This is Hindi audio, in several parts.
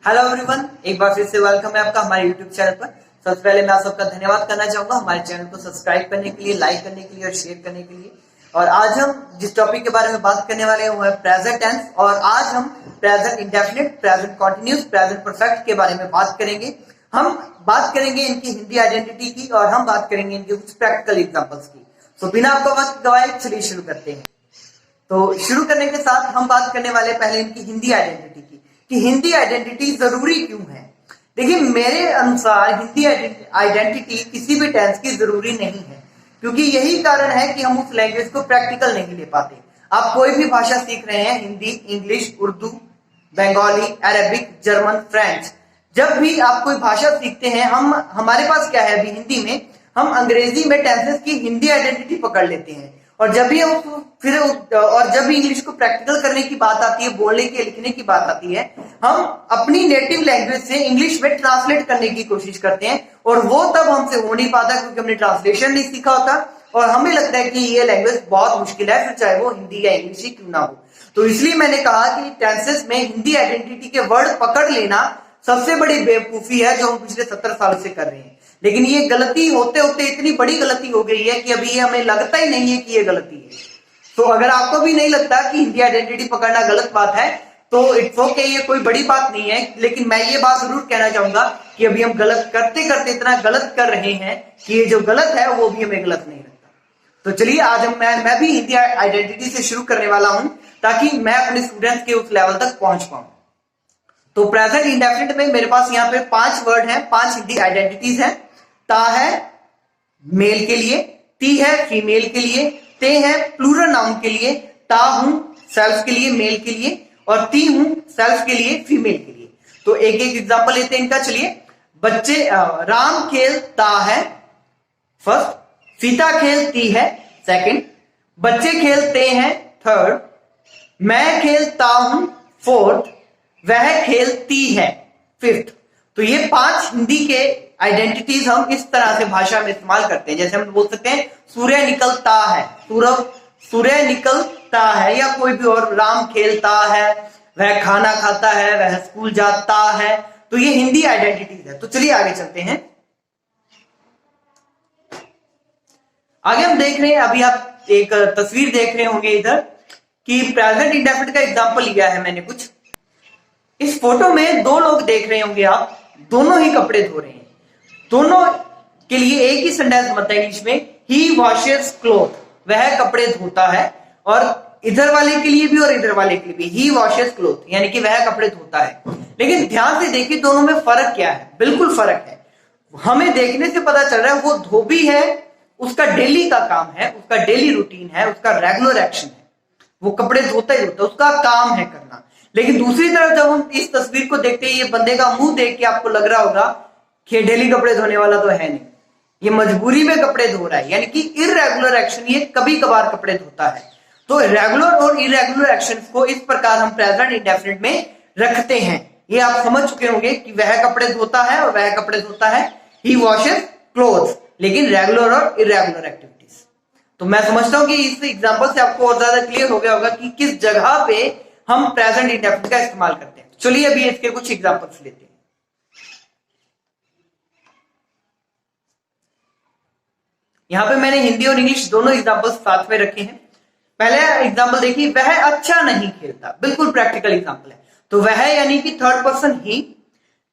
हेलो एवरीवन, एक बार फिर से वेलकम है आपका हमारे यूट्यूब चैनल पर। सबसे पहले मैं आप सबका धन्यवाद करना चाहूंगा हमारे चैनल को सब्सक्राइब करने के लिए, लाइक करने के लिए और शेयर करने के लिए। और आज हम जिस टॉपिक के बारे में बात करने वाले हैं वो है प्रेजेंट टेंस। और आज हम present indefinite, present continuous, present perfect के बारे में बात करेंगे। हम बात करेंगे इनकी हिंदी आइडेंटिटी की और हम बात करेंगे इनके कुछ प्रैक्टिकल एग्जाम्पल्स की। तो बिना आपको वक्त गवाए चलिए शुरू करते हैं। तो शुरू करने के साथ हम बात करने वाले पहले इनकी हिंदी आइडेंटिटी की कि हिंदी आइडेंटिटी जरूरी क्यों है। देखिए, मेरे अनुसार हिंदी आइडेंटिटी किसी भी टेंस की जरूरी नहीं है, क्योंकि यही कारण है कि हम उस लैंग्वेज को प्रैक्टिकल नहीं ले पाते। आप कोई भी भाषा सीख रहे हैं, Hindi, English, Urdu, Bengali, Arabic, German, French, जब भी आप कोई भाषा सीखते हैं, हमारे पास क्या है, अभी हिंदी में हम अंग्रेजी में टेंसेस की हिंदी आइडेंटिटी पकड़ लेते हैं। और जब भी जब भी इंग्लिश को प्रैक्टिकल करने की बात आती है, बोलने के लिखने की बात आती है, हम अपनी नेटिव लैंग्वेज से इंग्लिश में ट्रांसलेट करने की कोशिश करते हैं। और वो तब हमसे हो नहीं पाता क्योंकि हमने ट्रांसलेशन नहीं सीखा होता और हमें लगता है कि ये लैंग्वेज बहुत मुश्किल है, फिर चाहे वो हिंदी या इंग्लिश ही क्यों ना हो। तो इसलिए मैंने कहा कि टेंसेस में हिंदी आइडेंटिटी के वर्ड पकड़ लेना सबसे बड़ी बेवकूफी है जो हम पिछले 70 साल से कर रहे हैं। लेकिन ये गलती होते होते इतनी बड़ी गलती हो गई है कि अभी ये हमें लगता ही नहीं है कि ये गलती है। तो अगर आपको भी नहीं लगता कि हिंदी आइडेंटिटी पकड़ना गलत बात है तो इट्स ओके, ये कोई बड़ी बात नहीं है। लेकिन मैं ये बात जरूर कहना चाहूंगा कि अभी हम गलत करते करते इतना गलत कर रहे हैं कि ये जो गलत है वो भी हमें गलत नहीं लगता। तो चलिए, आज मैं भी हिंदी आइडेंटिटी से शुरू करने वाला हूं ताकि मैं अपने स्टूडेंट्स के उस लेवल तक पहुंच पाऊं। तो प्रेजेंट इंडेफिनिट में मेरे पास यहाँ पे 5 वर्ड हैं, 5 हिंदी आइडेंटिटीज हैं। ता है मेल के लिए, ती है फीमेल के लिए, ते है प्लूरल नाउन के लिए, ता हूं सेल्फ के लिए मेल के लिए और ती हूं सेल्फ के लिए फीमेल के लिए। तो एक एक एग्जांपल लेते हैं इनका। चलिए, बच्चे राम खेलता है फर्स्ट, सीता खेलती है सेकंड, बच्चे खेलते हैं थर्ड, मैं खेलता हूं फोर्थ, वह खेलती है फिफ्थ। तो ये 5 हिंदी के आइडेंटिटीज हम इस तरह से भाषा में इस्तेमाल करते हैं। जैसे हम बोल सकते हैं सूर्य निकलता है, सूर्य निकलता है, या कोई भी और, राम खेलता है, वह खाना खाता है, वह स्कूल जाता है। तो ये हिंदी आइडेंटिटीज है। तो चलिए आगे चलते हैं। आगे हम देख रहे हैं, अभी आप एक तस्वीर देख रहे होंगे इधर कि प्रेजेंट इंडेफिनिट का एग्जांपल लिया है मैंने कुछ। इस फोटो में 2 लोग देख रहे होंगे आप, दोनों ही कपड़े धो रहे हैं। दोनों के लिए एक ही सेंटेंस बनता है इंग्लिश में, ही वॉशेस क्लॉथ, वह कपड़े धोता है। और इधर वाले के लिए भी और इधर वाले के लिए भी ही वॉशेस क्लॉथ, यानी कि वह कपड़े धोता है। लेकिन ध्यान से देखिए दोनों में फर्क क्या है। बिल्कुल फर्क है। हमें देखने से पता चल रहा है वो धोबी है, उसका डेली का काम है, उसका डेली रूटीन है, उसका रेगुलर एक्शन है, वो कपड़े धोता ही धोता, उसका काम है करना। लेकिन दूसरी तरफ जब हम इस तस्वीर को देखते हैं, ये बंदे का मुंह देख के आपको लग रहा होगा कि डेली कपड़े धोने वाला तो है नहीं, ये मजबूरी में कपड़े धो रहा है, यानी कि इररेगुलर एक्शन, ये कभी कभार कपड़े धोता है। तो रेगुलर और इररेगुलर एक्शंस को इस प्रकार हम प्रेजेंट इंडेफिनिट में रखते हैं। ये आप समझ चुके होंगे कि वह कपड़े धोता है और वह कपड़े धोता है, ही वॉशेस क्लोथ्स, लेकिन रेगुलर और इररेगुलर एक्टिविटीज। तो मैं समझता हूं कि इस एग्जांपल से आपको और ज्यादा क्लियर हो गया होगा कि किस जगह पे हम प्रेजेंट इंडेफिनिट का इस्तेमाल करते हैं। चलिए अभी इसके कुछ एग्जांपल्स लेते हैं। यहां पे मैंने हिंदी और इंग्लिश दोनों एग्जांपल्स साथ में रखे हैं। पहले एग्जांपल देखिए, वह अच्छा नहीं खेलता, बिल्कुल प्रैक्टिकल एग्जांपल है। तो वह यानी कि थर्ड पर्सन ही,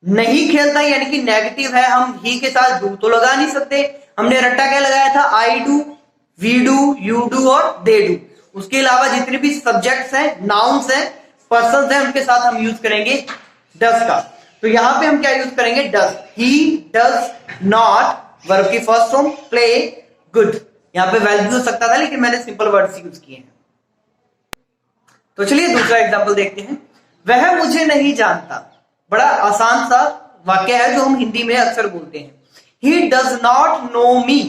नहीं खेलता यानी कि नेगेटिव है, हम ही के साथ डू तो लगा नहीं सकते। हमने रट्टा क्या लगाया था, I do, we do, you do और दे डू। उसके अलावा जितने भी सब्जेक्ट्स हैं, नाउन्स हैं, पर्सन्स हैं, उनके साथ हम यूज करेंगे डज का। तो यहां पे हम क्या यूज करेंगे, does. He does not, verb की फर्स्ट फॉर्म, प्ले गुड। यहां पे वेल भी हो सकता था लेकिन मैंने सिंपल वर्ड्स यूज किए हैं। तो चलिए दूसरा एग्जांपल देखते हैं। वह मुझे नहीं जानता, बड़ा आसान सा वाक्य है जो हम हिंदी में अक्सर बोलते हैं। He does not know me,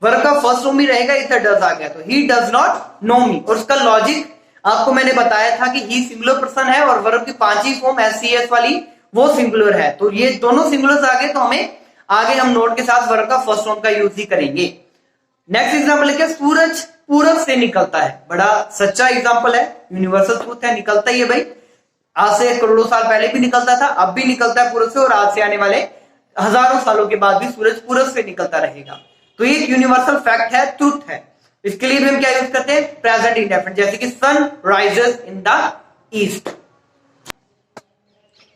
verb का फर्स्ट फॉर्म भी रहेगा, इधर डज आ गया, तो ही डज नॉट नो मी। और उसका लॉजिक आपको मैंने बताया था कि ही सिंगुलर पर्सन है और वर्ब की 5वीं फॉर्म एस वाली वो सिंगुलर है। तो ये दोनों सिंगुलर्स आ गए, तो हमें आगे हम नोट के साथ वर्ब का फर्स्ट फॉर्म का यूज ही करेंगे। नेक्स्ट एग्जांपल है, सूरज पूरब से निकलता है, बड़ा सच्चा एग्जांपल है, यूनिवर्सल ट्रूथ है, निकलता ही है भाई। आज से करोड़ों साल पहले भी निकलता था, अब भी निकलता है पूरब से, और आज से आने वाले हजारों सालों के बाद भी सूरज पूरब से निकलता रहेगा। तो ये एक यूनिवर्सल फैक्ट है, ट्रूथ है। इसके लिए भी हम क्या यूज करते हैं, प्रेजेंट इंडेफिनिट, जैसे कि sun rises in the east.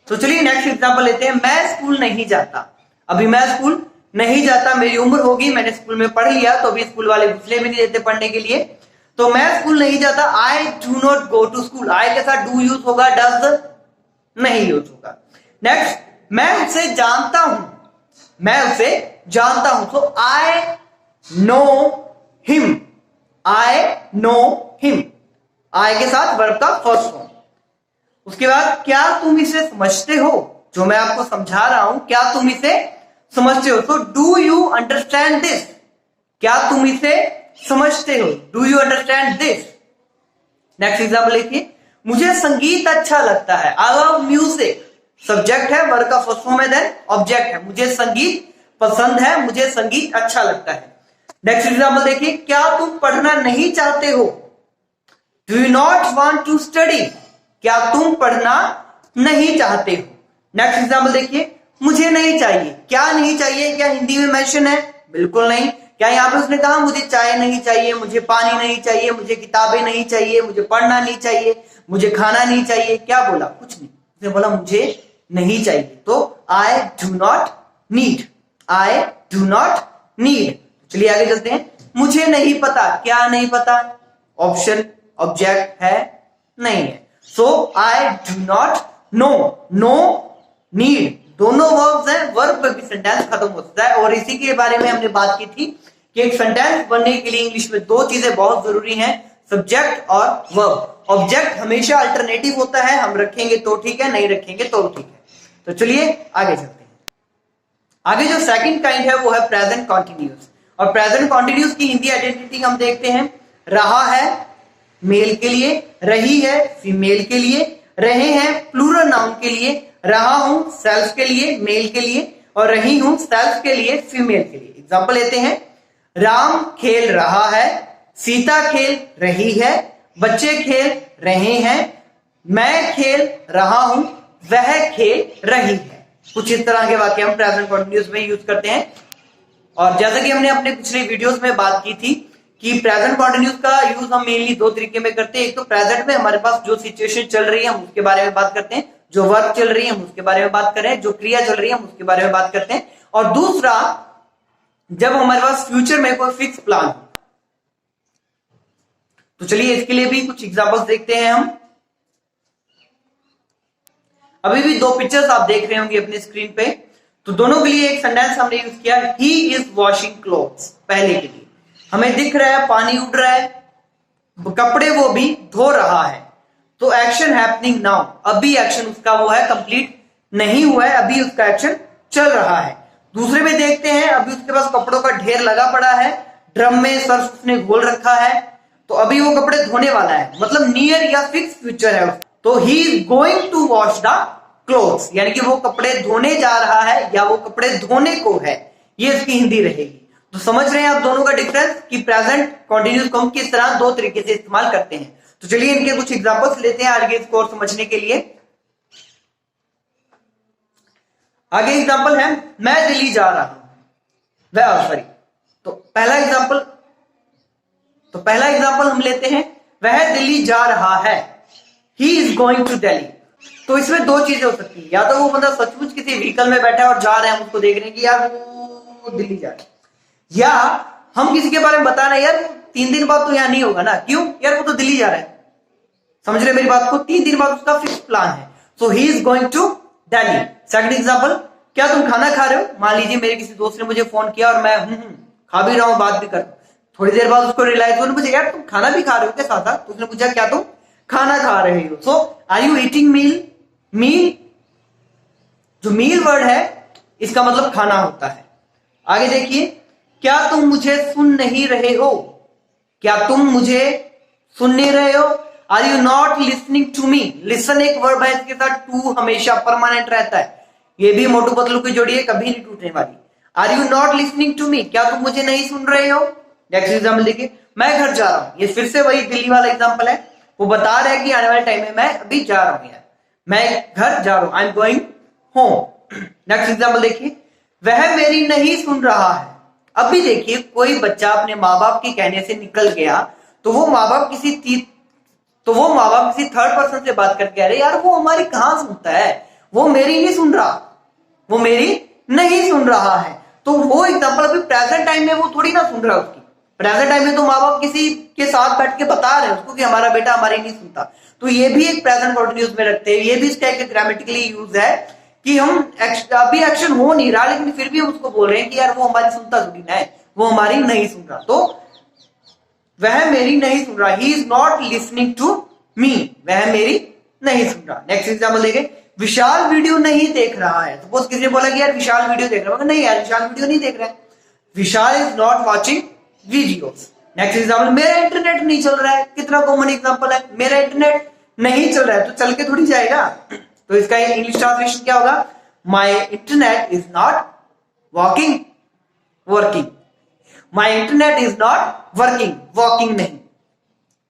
तो चलिए नेक्स्ट एग्जांपल लेते हैं। मैं स्कूल नहीं जाता। अभी मैं स्कूल नहीं जाता, मेरी उम्र होगी, मैंने स्कूल में पढ़ लिया, तो अभी स्कूल वाले घुसले भी नहीं देते पढ़ने के लिए। तो मैं स्कूल नहीं जाता, I do not go to school. I के साथ डू यूज होगा, डज नहीं यूज होगा। नेक्स्ट, मैं उसे जानता हूं। मैं उसे जानता हूं, तो I know him. I know him, I के साथ वर्ब का फर्स्ट फॉर्म। उसके बाद, क्या तुम इसे समझते हो। जो मैं आपको समझा रहा हूं, क्या तुम इसे समझते हो, तो डू यू अंडरस्टैंड दिस। क्या तुम इसे समझते हो, do you understand this. Next example देखिए, मुझे संगीत अच्छा लगता है। I love music. सब्जेक्ट है, वर्ब का फर्स्ट फॉर्म है, देन ऑब्जेक्ट है। मुझे संगीत पसंद है, मुझे संगीत अच्छा लगता है। नेक्स्ट एग्जाम्पल देखिए, क्या तुम पढ़ना नहीं चाहते हो। Do you not want to study. क्या तुम पढ़ना नहीं चाहते हो। नेक्स्ट एग्जाम्पल देखिए, मुझे नहीं चाहिए। क्या नहीं चाहिए, क्या हिंदी में मेंशन है, बिल्कुल नहीं। क्या यहां पे उसने कहा मुझे चाय नहीं चाहिए, मुझे पानी नहीं चाहिए, मुझे किताबें नहीं चाहिए, मुझे पढ़ना नहीं चाहिए, मुझे खाना नहीं चाहिए, क्या बोला, कुछ नहीं। उसने बोला मुझे नहीं चाहिए, तो आई do not need. I do not need. चलिए आगे चलते हैं। मुझे नहीं पता। क्या नहीं पता, ऑप्शन ऑब्जेक्ट है, नहीं है, so I do not know. No, need दोनों वर्ब्स हैं, वर्ब पर भी सेंटेंस खत्म होता है। और इसी के बारे में हमने बात की थी कि एक सेंटेंस बनने के लिए इंग्लिश में दो चीजें बहुत जरूरी हैं, सब्जेक्ट और वर्ब। ऑब्जेक्ट हमेशा अल्टरनेटिव होता है, हम रखेंगे तो ठीक है, नहीं रखेंगे तो ठीक है। तो चलिए आगे चलते हैं। आगे जो सेकंड काइंड है वो है प्रेजेंट कॉन्टिन्यूस। और प्रेजेंट कॉन्टिन्यूस की हिंदी आइडेंटिटी हम देखते हैं। रहा है मेल के लिए, रही है फीमेल के लिए, रहे हैं प्लूरल नाउन के लिए, रहा हूं सेल्फ के लिए मेल के लिए, और रही हूं सेल्फ के लिए फीमेल के लिए। एग्जांपल लेते हैं। राम खेल रहा है, सीता खेल रही है, बच्चे खेल रहे हैं, मैं खेल रहा हूं, वह खेल रही है। कुछ इस तरह के वाक्य हम प्रेजेंट कॉन्टिन्यूस में यूज करते हैं। और जैसा कि हमने अपने पिछले वीडियोस में बात की थी कि प्रेजेंट कॉन्टिन्यूस का यूज हम मेनली दो तरीके में करते हैं। एक तो प्रेजेंट में हमारे पास जो सिचुएशन चल रही है हम उसके बारे में बात करते हैं, जो वर्क चल रही है हम उसके बारे में बात कर रहे हैं, जो क्रिया चल रही है हम उसके बारे में बात करते हैं। और दूसरा, जब हमारे पास फ्यूचर में कोई फिक्स प्लान हो। तो चलिए इसके लिए भी कुछ एग्जांपल्स देखते हैं हम। अभी भी दो पिक्चर्स आप देख रहे होंगे अपनी स्क्रीन पे। तो दोनों के लिए एक सेंटेंस हमने यूज किया, ही इज वॉशिंग क्लोथ्स। पहले के लिए हमें दिख रहा है पानी उड़ रहा है, कपड़े वो भी धो रहा है, तो एक्शन हैपनिंग नाउ। अभी एक्शन उसका वो है, कंप्लीट नहीं हुआ है, अभी उसका एक्शन चल रहा है। दूसरे में देखते हैं, अभी उसके पास कपड़ों का ढेर लगा पड़ा है, ड्रम में सर्फ उसने घोल रखा है, तो अभी वो कपड़े धोने वाला है, मतलब नियर या फिक्स फ्यूचर है। तो he is going to wash the clothes, यानी कि वो कपड़े धोने जा रहा है या वो कपड़े धोने को है, ये इसकी हिंदी रहेगी। तो समझ रहे हैं आप दोनों का डिफरेंस कि प्रेजेंट कॉन्टिन्यूस को हम किस तरह दो तरीके से इस्तेमाल करते हैं। तो चलिए इनके कुछ एग्जांपल्स लेते हैं आगे इसको और समझने के लिए। आगे एग्जांपल है, मैं दिल्ली जा रहा हूं, वह सॉरी। तो पहला एग्जांपल हम लेते हैं, वह दिल्ली जा रहा है, he is going to Delhi. तो इसमें दो चीजें हो सकती है, या तो वो बंदा सचमुच किसी व्हीकल में बैठा है और जा रहे हैं, हम उसको देख रहे हैं कि यार वो दिल्ली जा रहा है, या हम किसी के बारे में बता रहे हैं यार 3 दिन बाद तो यहां नहीं होगा ना, क्यों यार वो तो दिल्ली जा रहा है। समझ रहे मेरी बात को, 3 दिन बाद उसका फिक्स प्लान है, so he is going to Delhi. Second example, क्या तुम खाना खा रहे हो। मान लीजिए मेरे किसी दोस्त ने मुझे फोन किया और मैं खा भी रहा हूं, बात भी कर, थोड़ी देर बाद उसको रियलाइज हुआ, मुझे यार तुम खाना भी खा रहे हो क्या साथ साथ। तो उसने पूछा क्या तुम खाना खा रहे हो, सो आर यू ईटिंग मील। मील, जो मील वर्ड है इसका मतलब खाना होता है। आगे देखिए, क्या तुम मुझे सुन नहीं रहे हो। क्या तुम मुझे सुन नहीं रहे हो। Are you not listening to me. Listen एक वर्ब है, इसके साथ टू हमेशा परमानेंट रहता है, ये भी मोटू पतलू की जोड़ी है, कभी नहीं टूटने वाली। Are you not listening to me, क्या तुम मुझे नहीं सुन रहे हो। नेक्स्ट एग्जाम्पल देखिए, मैं घर जा रहा हूं। ये फिर से वही दिल्ली वाला एग्जाम्पल है, वो बता रहा है कि आने वाले टाइम में मैं अभी जा रहा हूं यार, मैं घर जा रहा हूं, I am going home. Next example देखिए, वह मेरी नहीं सुन रहा है। अब भी देखिए, कोई बच्चा अपने माँ बाप के कहने से निकल गया तो वो माँ बाप किसी थर्ड पर्सन से बात करके कह रहे यार वो हमारी कहां सुनता है, वो मेरी नहीं सुन रहा, वो मेरी नहीं सुन रहा है। तो वो एग्जांपल अभी प्रेजेंट टाइम में वो थोड़ी ना सुन रहा है उसकी। प्रेजेंट टाइम में तो माँ बाप किसी के साथ बैठ के बता रहे हैं उसको कि हमारा बेटा हमारी नहीं सुनता। तो ये भी एक प्रेजेंट कंटिन्यूअस में रखते हैं। ये भी इसका एक ग्रामेटिकली यूज है कि हम अभी एक्शन हो नहीं रहा लेकिन फिर भी हम उसको बोल रहे हैं कि यार वो हमारी सुनता थोड़ी ना है, वो हमारी नहीं सुन रहा। तो वह मेरी नहीं सुन रहा, he is not listening to me, वह मेरी नहीं सुन रहा। नेक्स्ट एग्जाम्पल देखें, विशाल वीडियो नहीं देख रहा है। सपोज किसी ने बोला कि यार विशाल वीडियो देख रहा है, नहीं यार विशाल वीडियो नहीं देख रहा है, Vishal is not watching videos. Next example, मेरा इंटरनेट नहीं चल रहा है। कितना कॉमन एग्जाम्पल है, मेरा इंटरनेट नहीं चल रहा है, तो चल के थोड़ी जाएगा। तो इसका इंग्लिश ट्रांसलेशन क्या होगा, my internet is not working, my internet is not working, walking नहीं।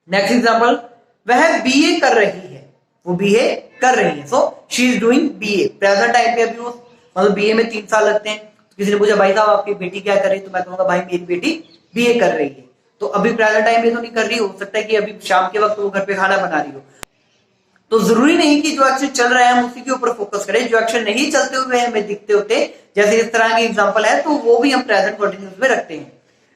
नेक्स्ट एग्जाम्पल, वह बीए कर रही है, वो बीए कर रही है, so she is doing BA. Present time पे अभी वो मतलब बीए में 3 साल लगते हैं। तो किसी ने पूछा भाई साहब आपकी बेटी क्या कर रही है, तो मैं कहूंगा भाई मेरी बेटी बीए कर रही है। तो अभी प्रेजेंट टाइम में तो नहीं कर रही, हो सकता है कि अभी शाम के वक्त वो घर पे खाना बना रही हो। तो जरूरी नहीं कि जो एक्शन चल रहा है हम उसी के ऊपर फोकस करें, जो एक्शन नहीं चलते हुए हमें दिखते होते जैसे इस तरह की एग्जाम्पल है तो वो भी हम प्रेजेंट कंटिन्यूस में रखते हैं।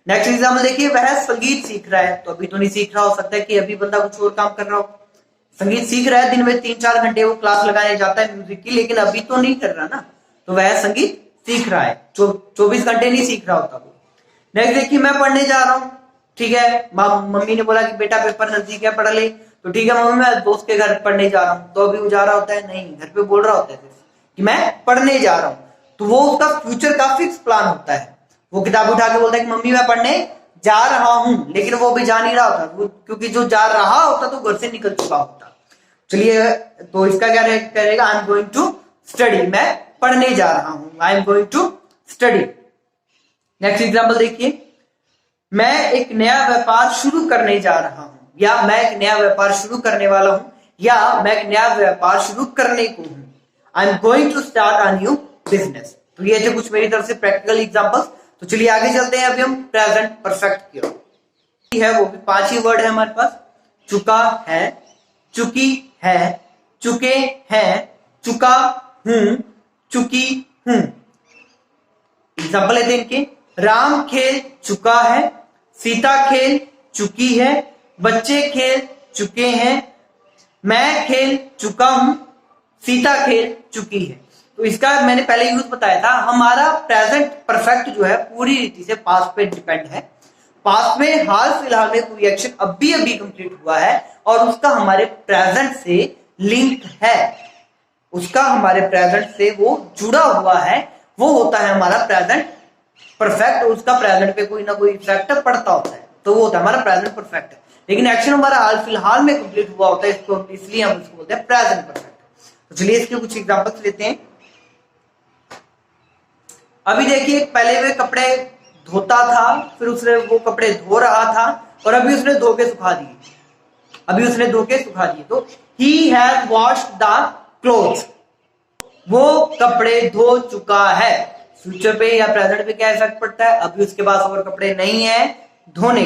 नेक्स्ट एग्जाम्पल देखिए, वह संगीत सीख रहा है। तो अभी तो नहीं सीख रहा, हो सकता है कि अभी बंदा कुछ और काम कर रहा हो। संगीत सीख रहा है, दिन में 3-4 घंटे वो क्लास लगाने जाता है म्यूजिक की, लेकिन अभी तो नहीं कर रहा ना, तो वह संगीत सीख रहा है। 24 घंटे नहीं सीख रहा होता वो। नेक्स्ट देखिए, मैं पढ़ने जा रहा हूँ, ठीक है, मम्मी ने बोला कि बेटा पेपर नजदीक है, पढ़ ले। तो ठीक है मम्मी मैं दोस्त के घर पढ़ने जा रहा हूँ। तो अभी वो जा रहा होता है, नहीं घर पे बोल रहा होता है कि मैं पढ़ने जा रहा हूँ। तो वो उसका फ्यूचर का फिक्स प्लान होता है। वो किताब उठा के बोलता है कि मम्मी मैं पढ़ने जा रहा हूं, लेकिन वो भी जा नहीं रहा होता, क्योंकि जो जा रहा होता तो घर से निकल चुका होता। चलिए, तो इसका क्या करेगा, I am going to study, मैं पढ़ने जा रहा हूं, I am going to study. Next example देखिए, मैं एक नया व्यापार शुरू करने जा रहा हूं, या मैं एक नया व्यापार शुरू करने वाला हूं, या मैं एक नया व्यापार शुरू करने को हूं, I am going to start a new business. तो ये थे कुछ मेरी तरफ से प्रैक्टिकल एग्जांपल्स। तो चलिए आगे चलते हैं। अभी हम प्रेजेंट परफेक्ट की है, वो भी 5 ही वर्ड है हमारे पास, चुका है, चुकी है, चुके हैं, चुका हूं, चुकी हूं। एग्जाम्पल लेते हैं इनके, राम खेल चुका है, सीता खेल चुकी है, बच्चे खेल चुके हैं, मैं खेल चुका हूं, सीता खेल चुकी है। तो इसका मैंने पहले यूज बताया था, हमारा प्रेजेंट परफेक्ट जो है पूरी रीति से पास्ट पे डिपेंड है। पास्ट में हाल फिलहाल में कोई एक्शन अभी कंप्लीट हुआ है और उसका हमारे प्रेजेंट से लिंक है, उसका हमारे प्रेजेंट से वो जुड़ा हुआ है, वो होता है हमारा प्रेजेंट परफेक्ट। उसका प्रेजेंट पे कोई ना कोई इफेक्ट पड़ता होता है, तो वो होता है हमारा प्रेजेंट परफेक्ट। लेकिन एक्शन हमारा हाल फिलहाल में कंप्लीट हुआ होता है, इसको इसलिए हम इसको बोलते हैं प्रेजेंट परफेक्ट। तो चलिए इसके कुछ एग्जांपल्स लेते हैं। अभी देखिए, पहले वे कपड़े धोता था, फिर उसने वो कपड़े धो रहा था, और अभी उसने धो के सुखा दिए, अभी उसने धो के सुखा दिए। तो he has washed the clothes, वो कपड़े धो चुका है। फ्यूचर पे या प्रेजेंट पे क्या इफेक्ट पड़ता है, अभी उसके पास और कपड़े नहीं है धोने।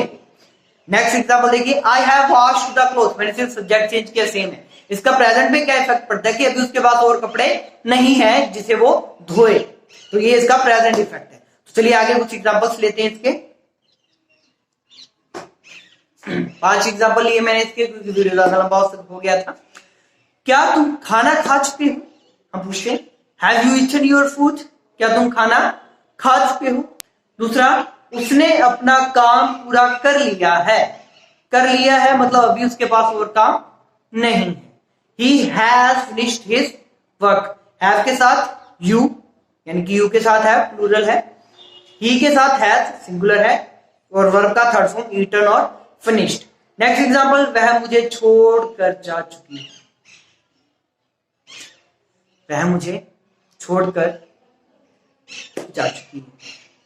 नेक्स्ट एग्जांपल देखिए, I have washed the cloth, मैंने सिर्फ सब्जेक्ट चेंज किया, सेम है। इसका प्रेजेंट पे क्या इफेक्ट पड़ता है कि अभी उसके पास और कपड़े नहीं है जिसे वो धोए, तो ये इसका प्रेजेंट इफेक्ट है। तो चलिए आगे कुछ एग्जांपल्स लेते हैं इसके। 5 एग्जांपल लिए मैंने इसके, क्योंकि वीडियो ज्यादा लंबा हो गया था। क्या तुम खाना खा चुके हो, हम पूछते हैं have you eaten your food, क्या तुम खाना खा चुके हो। दूसरा, उसने अपना काम पूरा कर लिया है, कर लिया है मतलब अभी उसके पास और काम नहीं है। he has finished his work, have के साथ you, यानी कि यू के साथ है प्लूरल है, ही के साथ हैज सिंगुलर है, और वर्ब का थर्ड फॉर्म ईटन और फिनिश्ड। नेक्स्ट एग्जांपल, वह मुझे छोड़कर जा चुकी है, वह मुझे छोड़कर जा चुकी है।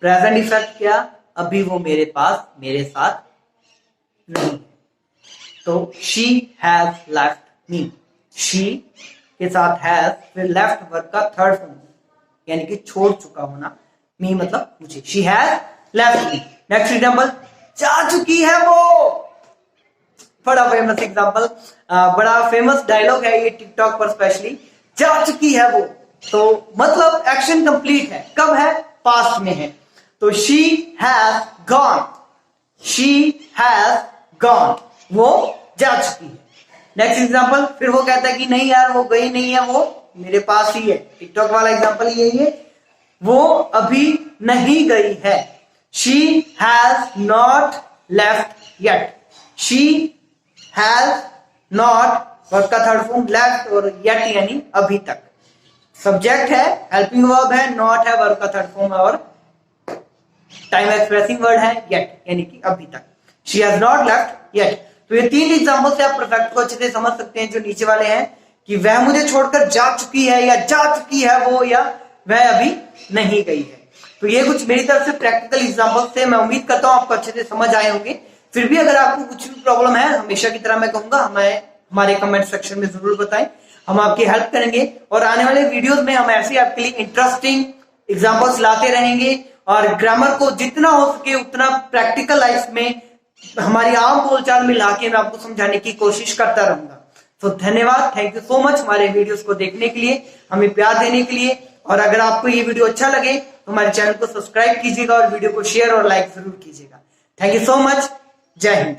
प्रेजेंट इफेक्ट क्या, अभी वो मेरे पास मेरे साथ नहीं है, तो she has left me, she के साथ हैज, फिर लेफ्ट वर्ब का थर्ड फॉर्म यानी कि छोड़ चुका होना, मी मतलब मुझे, she has left me. Next example, जा चुकी है वो, बड़ा फेमस एग्जांपल, बड़ा फेमस डायलॉग है ये टिकटॉक पर स्पेशली, जा चुकी है वो, तो मतलब एक्शन कंप्लीट है, कब है, पास्ट में है, तो she has gone, she has gone, वो जा चुकी है। नेक्स्ट एग्जांपल, फिर वो कहता है कि नहीं यार वो गई नहीं है, वो मेरे पास ही है, टिकटॉक वाला एग्जांपल यही है, वो अभी नहीं गई है, she has not left yet, she has not verb का थर्ड फॉर्म लेफ्ट और येट यानी अभी तक, सब्जेक्ट है, हेल्पिंग वर्ब है, नॉट है वर्ब का थर्ड फॉर्म और टाइम एक्सप्रेसिंग वर्ड है येट यानी कि अभी तक, she has not left yet. तो ये तीन एग्जांपल से आप परफेक्ट को अच्छे से समझ सकते हैं जो नीचे वाले हैं, कि वह मुझे छोड़कर जा चुकी है या जा चुकी है वो, या वह अभी नहीं गई है। तो ये कुछ मेरी तरफ से प्रैक्टिकल एग्जांपल से मैं उम्मीद करता हूं आपको अच्छे से समझ आए होंगे। फिर भी अगर आपको कुछ भी प्रॉब्लम है, हमेशा की तरह मैं कहूंगा हमारे कमेंट सेक्शन में जरूर बताएं, हम आपकी हेल्प करेंगे और आने वाले वीडियोस में हम ऐसे आपके लिए इंटरेस्टिंग एग्जांपल्स लाते रहेंगे और ग्रामर को जितना हो सके उतना प्रैक्टिकल लाइफ में हमारी आम बोलचाल में लाके मैं आपको समझाने की कोशिश करता रहूंगा। तो धन्यवाद, थैंक यू सो मच हमारे वीडियोस को देखने के लिए, हमें प्यार देने के लिए, और अगर आपको ये वीडियो अच्छा लगे तो हमारे चैनल को सब्सक्राइब कीजिएगा और वीडियो को शेयर और लाइक जरूर कीजिएगा। थैंक यू सो मच, जय हिंद।